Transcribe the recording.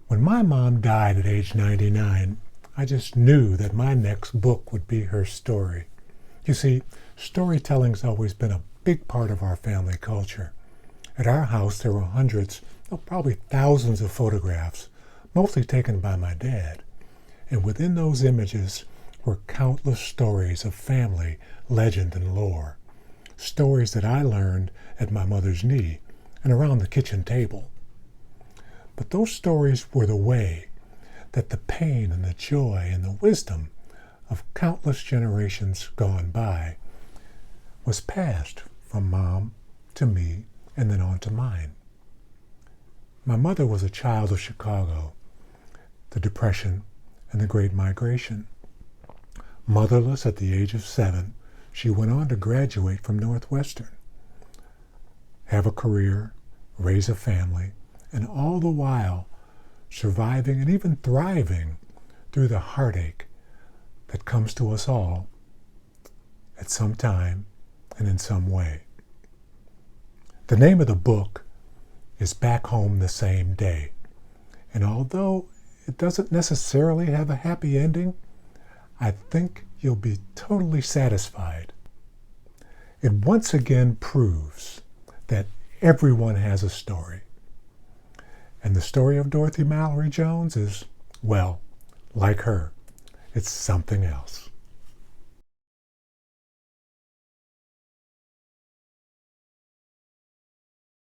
When my mom died at age 99, I just knew that my next book would be her story. You see, storytelling's always been a big part of our family culture. At our house, there were hundreds, probably thousands of photographs, mostly taken by my dad. And within those images were countless stories of family, legend, and lore. Stories that I learned at my mother's knee and around the kitchen table. But those stories were the way that the pain and the joy and the wisdom of countless generations gone by was passed from Mom to me and then on to mine. My mother was a child of Chicago, the Depression, and the Great Migration. Motherless at the age of 7, she went on to graduate from Northwestern, have a career, raise a family, and all the while surviving and even thriving through the heartache that comes to us all at some time and in some way. The name of the book is Back Home the Same Day. And although it doesn't necessarily have a happy ending, I think you'll be totally satisfied. It once again proves that everyone has a story. And the story of Dorothy Mallory Jones is, well, like her, it's something else.